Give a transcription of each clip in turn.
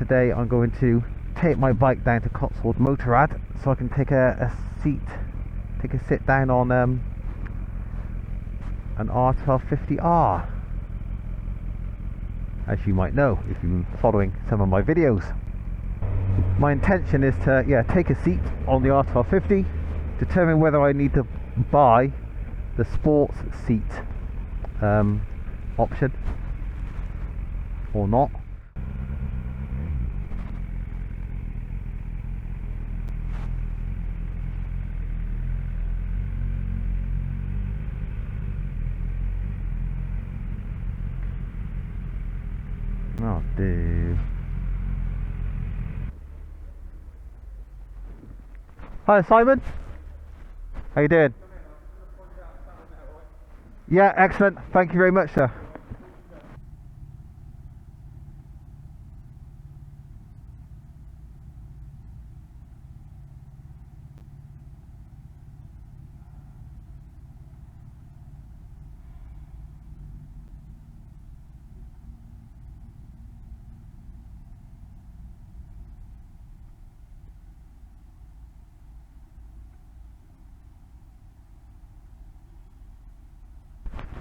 today I'm going to take my bike down to Cotswold Motorrad so I can take a sit down on an R1250R, as you might know if you've been following some of my videos. My intention is to take a seat on the R1250, determine whether I need to buy the sports seat option or not. Oh, dude. Hi, Simon. How you doing? Yeah, excellent. Thank you very much, sir.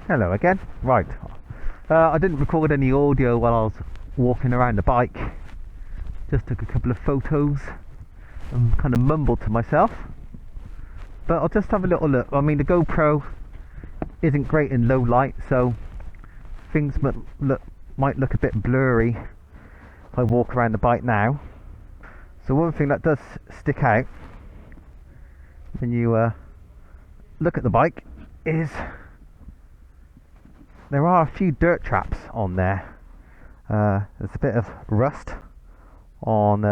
Hello again. Right. I didn't record any audio while I was walking around the bike. Just took a couple of photos and kind of mumbled to myself. But I'll just have a little look. I mean, the GoPro isn't great in low light, so things might look a bit blurry if I walk around the bike now. So one thing that does stick out when you look at the bike is there are a few dirt traps on there. There's a bit of rust on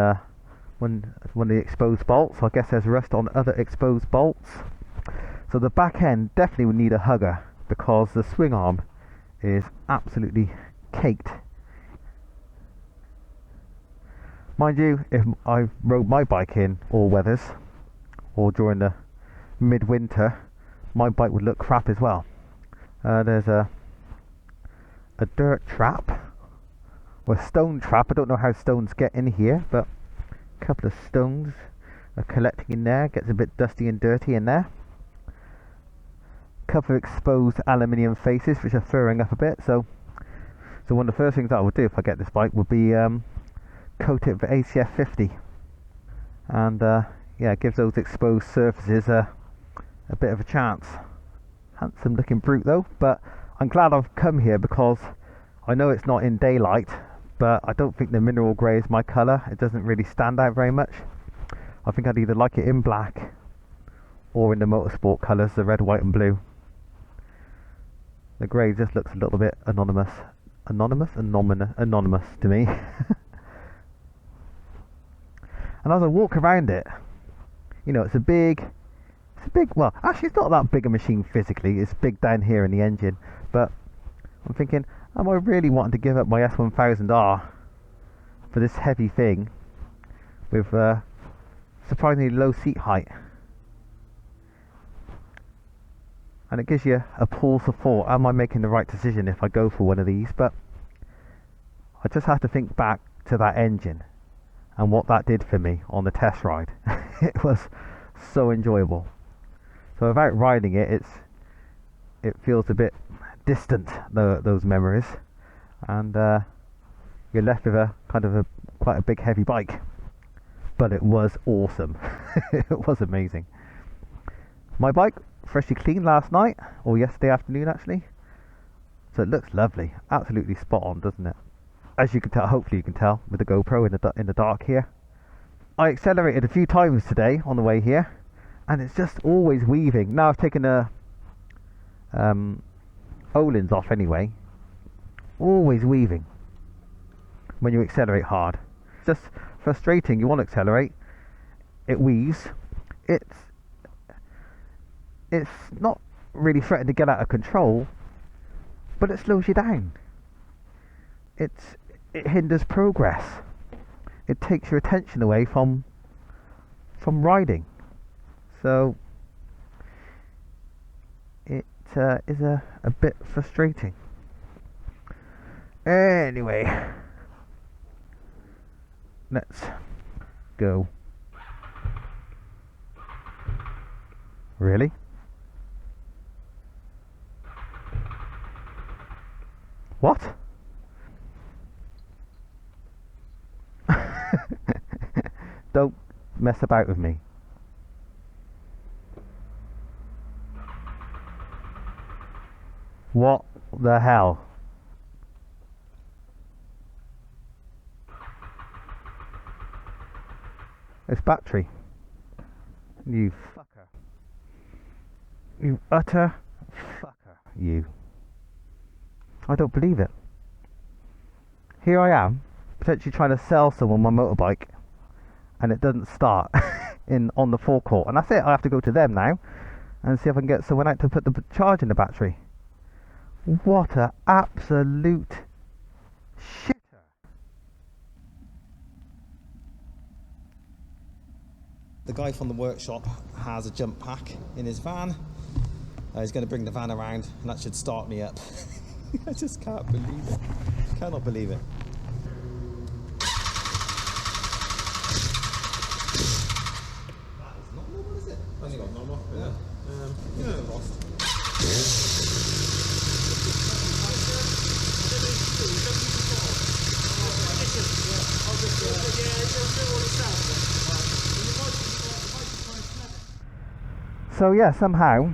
one of the exposed bolts. I guess there's rust on other exposed bolts. So the back end definitely would need a hugger because the swing arm is absolutely caked. Mind you, if I rode my bike in all weathers or during the midwinter, my bike would look crap as well. There's a dirt trap or a stone trap. I don't know how stones get in here, but a couple of stones are collecting in there. Gets a bit dusty and dirty in there. Couple of exposed aluminium faces which are furring up a bit. So one of the first things that I would do if I get this bike would be coat it with ACF 50, and it gives those exposed surfaces a bit of a chance. Handsome looking brute though, but I'm glad I've come here because I know it's not in daylight, but I don't think the mineral grey is my colour. It doesn't really stand out very much. I think I'd either like it in black or in the motorsport colours, the red, white and blue. The grey just looks a little bit anonymous to me. And as I walk around it, it's a big, well, actually it's not that big a machine physically. It's big down here in the engine, but I'm thinking, am I really wanting to give up my S1000R for this heavy thing with surprisingly low seat height? And it gives you a pause for thought. Am I making the right decision if I go for one of these? But I just have to think back to that engine and what that did for me on the test ride. It was so enjoyable. So without riding it, it feels a bit distant, those memories, and you're left with quite a big heavy bike. But it was awesome. It was amazing. My bike freshly cleaned last night, or yesterday afternoon actually, so it looks lovely. Absolutely spot on, doesn't it? As you can tell, hopefully you can tell with the GoPro in the dark here. I accelerated a few times today on the way here, and it's just always weaving. Now I've taken the O-lins off anyway. Always weaving when you accelerate hard. It's just frustrating. You want to accelerate, it weaves. It's not really threatening to get out of control, but it slows you down. It hinders progress. It takes your attention away from riding. So it is a bit frustrating. Anyway, Let's go. Really? What? Don't mess about with me. What the hell? It's battery. You fucker. You utter fucker, you. I don't believe it. Here I am, potentially trying to sell someone my motorbike, and it doesn't start on the forecourt. And that's it, I have to go to them now and see if I can get someone out to put the charge in the battery. What a absolute shitter. The guy from the workshop has a jump pack in his van. He's going to bring the van around and that should start me up. I just can't believe it. Cannot believe it. That is not normal, is it? That's not normal. Yeah. Lost. So yeah, somehow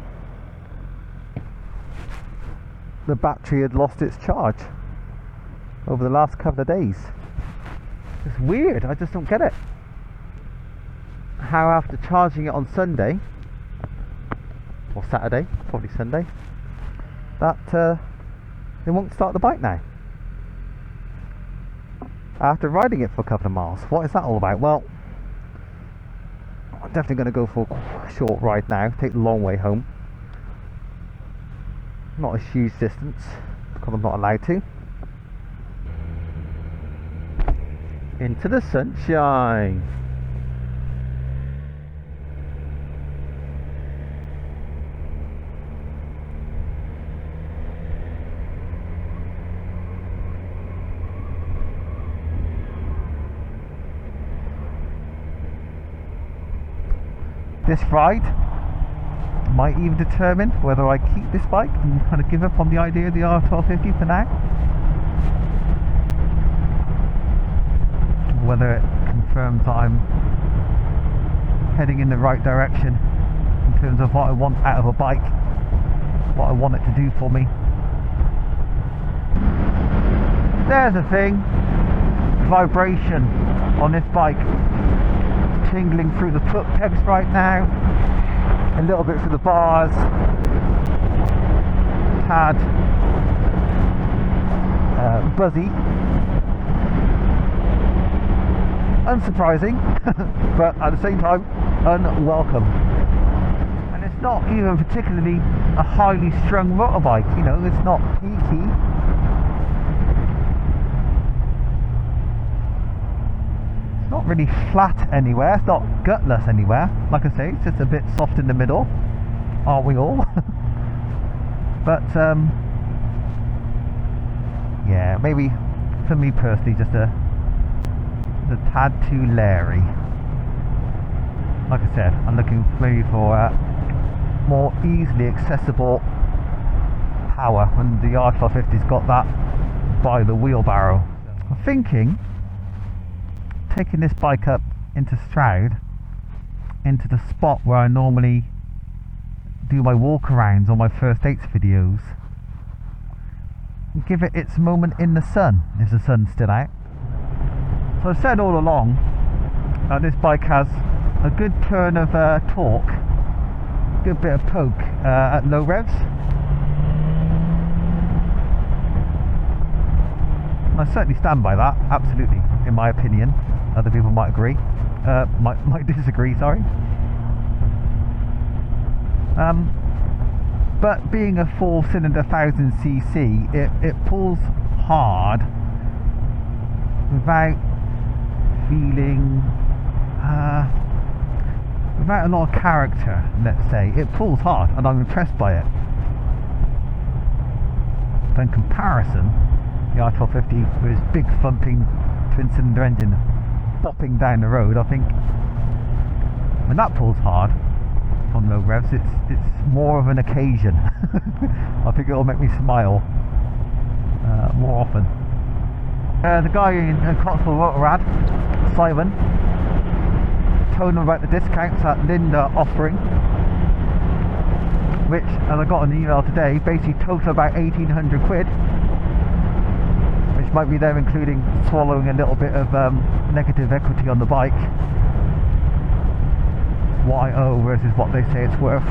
the battery had lost its charge over the last couple of days. It's weird, I just don't get it. How after charging it on Sunday, or Saturday, probably Sunday, that it won't start the bike now. After riding it for a couple of miles. What is that all about? Well, I'm definitely going to go for a short ride now, take the long way home. Not a huge distance, because I'm not allowed to. Into the sunshine. This ride might even determine whether I keep this bike and kind of give up on the idea of the R1250 for now. Whether it confirms that I'm heading in the right direction in terms of what I want out of a bike, what I want it to do for me. There's a thing. Vibration on this bike. Tingling through the foot pegs right now, a little bit through the bars, tad buzzy, unsurprising, but at the same time unwelcome. And it's not even particularly a highly strung motorbike, you know, it's not peaky. Not really flat anywhere, it's not gutless anywhere. Like I say, it's just a bit soft in the middle, aren't we all? But yeah, maybe for me personally, just a tad too leery. Like I said, I'm looking maybe for more easily accessible power, and the R1250's got that by the wheelbarrow. I'm thinking taking this bike up into Stroud, into the spot where I normally do my walkarounds or my first dates videos, and give it its moment in the sun, if the sun's still out. So I've said all along that this bike has a good turn of torque, good bit of poke at low revs. And I certainly stand by that, absolutely, in my opinion. Other people might agree, might disagree, sorry. But being a 4-cylinder 1000cc, it pulls hard without feeling, without a lot of character, let's say. It pulls hard, and I'm impressed by it. But in comparison, the R1250 with its big thumping twin-cylinder engine bopping down the road, I think when that pulls hard on low revs, it's more of an occasion. I think it'll make me smile more often. The guy in Cotswold Walkaround, Simon, told him about the discounts that Linda offering, which, as I got an email today, basically total about 1,800 quid, which might be them including swallowing a little bit of negative equity on the bike, what I owe versus what they say it's worth.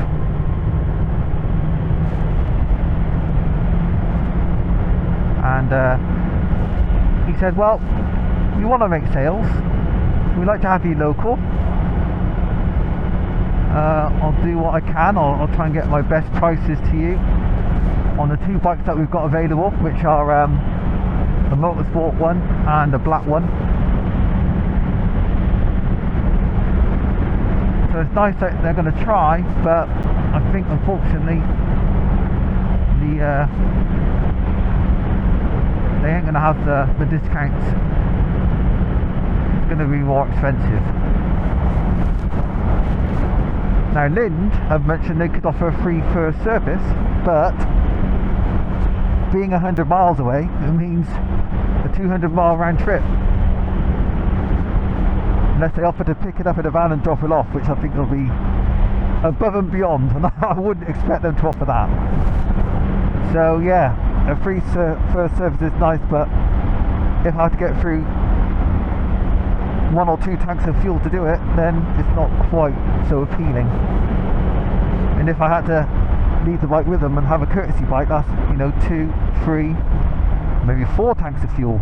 And he said, well, we want to make sales, we like to have you local. I'll do what I can. I'll try and get my best prices to you on the two bikes that we've got available, which are the motorsport one and the black one. So it's nice that they're going to try, but I think unfortunately they ain't going to have the discounts. It's going to be more expensive. Now Lind have mentioned they could offer a free first service, but being 100 miles away, it means a 200-mile round trip. Unless they offer to pick it up in a van and drop it off, which I think will be above and beyond, and I wouldn't expect them to offer that. So yeah, a free first service is nice, but if I have to get through 1 or 2 tanks of fuel to do it, then it's not quite so appealing. And if I had to leave the bike with them and have a courtesy bike, that's, you know, 2, 3, maybe 4 tanks of fuel.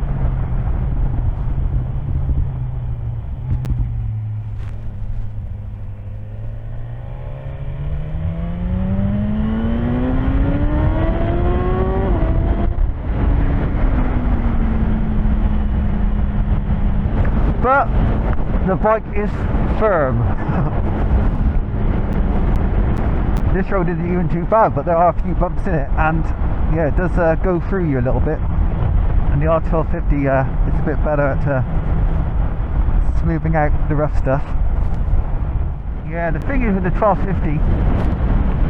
But the bike is firm. This road isn't even too bad, but there are a few bumps in it, and yeah, it does go through you a little bit. And the R1250 is a bit better at smoothing out the rough stuff. Yeah, the thing is with the 1250,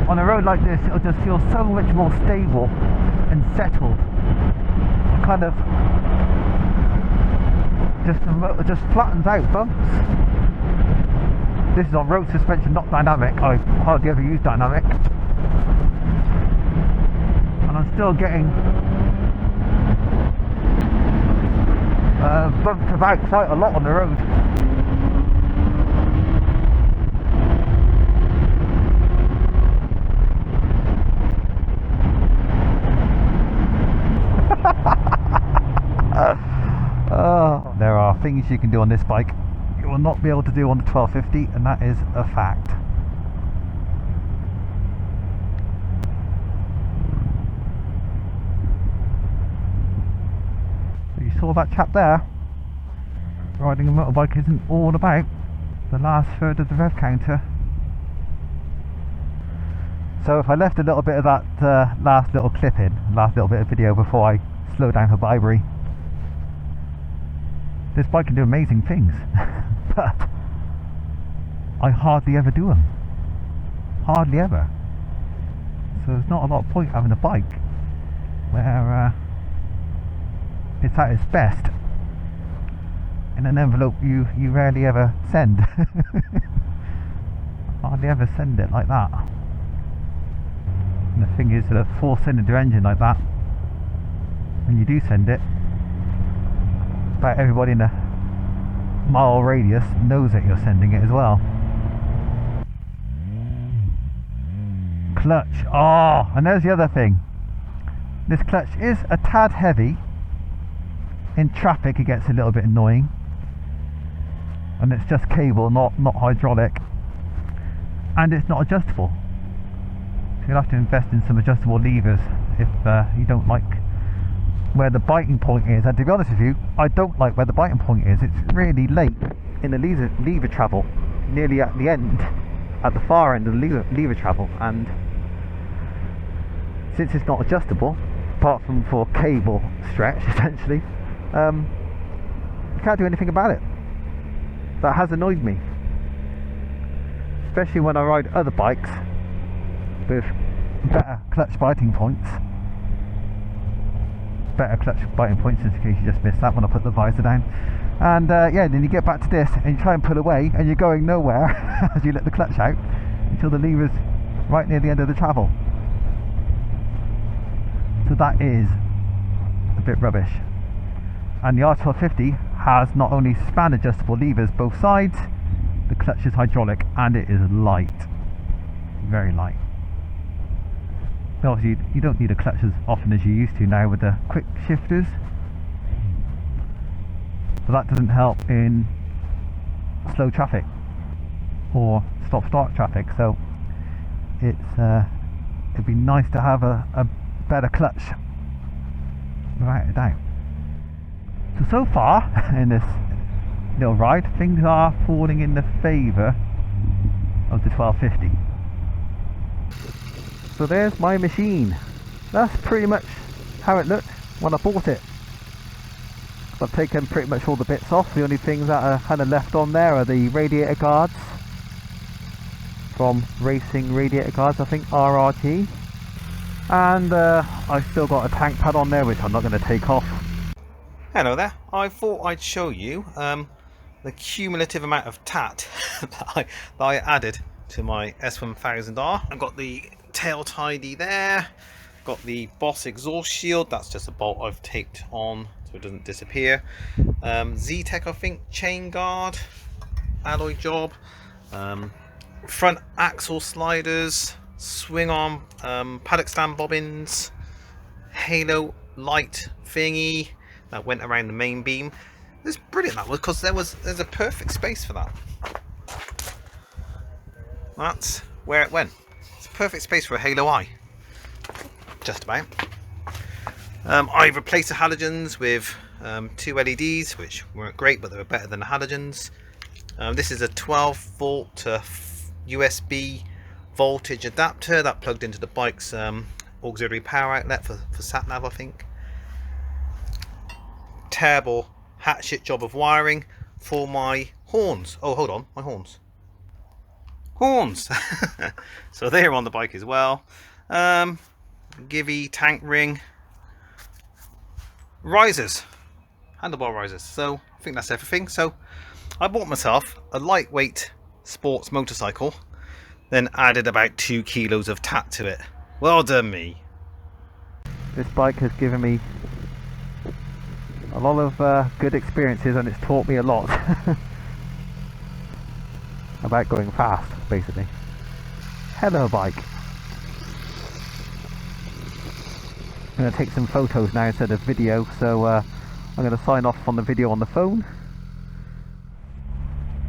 on a road like this, it'll just feel so much more stable and settled. Kind of just flattens out bumps. This is on road suspension, not dynamic. I hardly ever use dynamic, and I'm still getting bumped about quite a lot on the road. There are things you can do on this bike you will not be able to do on the 1250, and that is a fact. So you saw that chap there? Riding a motorbike isn't all about the last third of the rev counter. So if I left a little bit of that last little clip in, last little bit of video before I slow down for Bibury, this bike can do amazing things, but I hardly ever do them. Hardly ever. So there's not a lot of point having a bike where it's at its best in an envelope you rarely ever send. Hardly ever send it like that. And the thing is, with a 4-cylinder engine like that, when you do send it, about everybody in a mile radius knows that you're sending it as well. Clutch. Oh, and there's the other thing. This clutch is a tad heavy. In traffic it gets a little bit annoying. And it's just cable, not hydraulic. And it's not adjustable. So you'll have to invest in some adjustable levers if you don't like where the biting point is. And to be honest with you, I don't like where the biting point is. It's really late in the lever travel, nearly at the end, at the far end of the lever travel, and since it's not adjustable, apart from for cable stretch essentially, you can't do anything about it. that has annoyed me, especially when I ride other bikes with better clutch biting points. Just in case you just missed that when I put the visor down. And yeah, then you get back to this and you try and pull away and you're going nowhere as you let the clutch out until the lever's right near the end of the travel. So that is a bit rubbish. And the R1250 has not only span adjustable levers both sides, the clutch is hydraulic and it is light, very light. Obviously you don't need a clutch as often as you used to now with the quick shifters, but that doesn't help in slow traffic or stop-start traffic, so it'd be nice to have a better clutch without a doubt. So far in this little ride, things are falling in the favour of the 1250. So there's my machine. That's pretty much how it looked when I bought it. I've taken pretty much all the bits off. The only things that are kind of left on there are the radiator guards from Racing Radiator Guards, I think, RRT. And I've still got a tank pad on there which I'm not going to take off. Hello there, I thought I'd show you the cumulative amount of tat that I added to my S1000R. I've got the tail tidy there, got the Boss exhaust shield, that's just a bolt I've taped on so it doesn't disappear. Z-Tech, I think, chain guard, alloy job, front axle sliders, swing arm, paddock stand bobbins, halo light thingy that went around the main beam. It's brilliant, that was, because there's a perfect space for that. That's where it went. It's a perfect space for a halo eye, just about. I replaced the halogens with two LEDs, which weren't great, but they were better than the halogens. This is a 12 volt to USB voltage adapter that plugged into the bike's auxiliary power outlet for sat nav, I think. Terrible hatchet job of wiring for my horns. Oh, hold on, my horns. So they're on the bike as well. Givey tank ring, risers, handlebar risers. So I think that's everything. So I bought myself a lightweight sports motorcycle, then added about 2 kilos of tat to it. Well done me. This bike has given me a lot of good experiences, and it's taught me a lot about going fast, basically. Hello bike. I'm going to take some photos now instead of video, so I'm going to sign off on the video on the phone.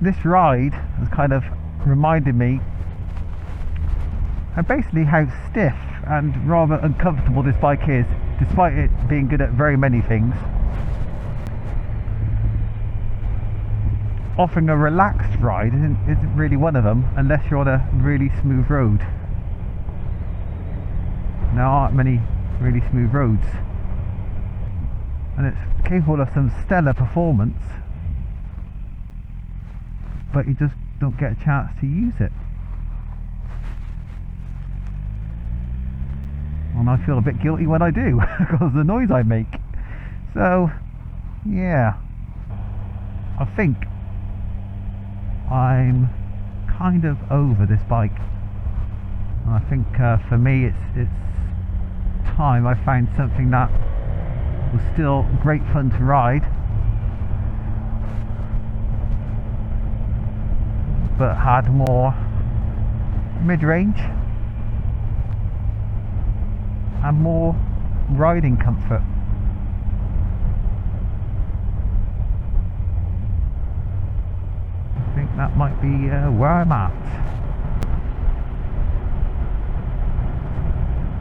This ride has kind of reminded me of basically how stiff and rather uncomfortable this bike is, despite it being good at very many things. Offering a relaxed ride isn't really one of them, unless you're on a really smooth road. There aren't many really smooth roads, and it's capable of some stellar performance, but you just don't get a chance to use it. And I feel a bit guilty when I do because of the noise I make. So yeah, I think I'm kind of over this bike. And I think for me it's time I found something that was still great fun to ride, but had more mid-range and more riding comfort. I think that might be where I'm at.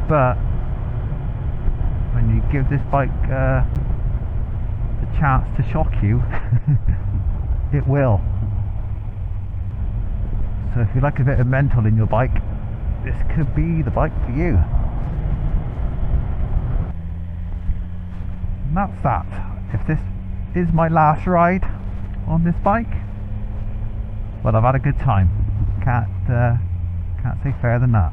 But when you give this bike the chance to shock you, it will. So if you like a bit of mental in your bike, this could be the bike for you. And that's that. If this is my last ride on this bike, Well, I've had a good time. Can't say fairer than that.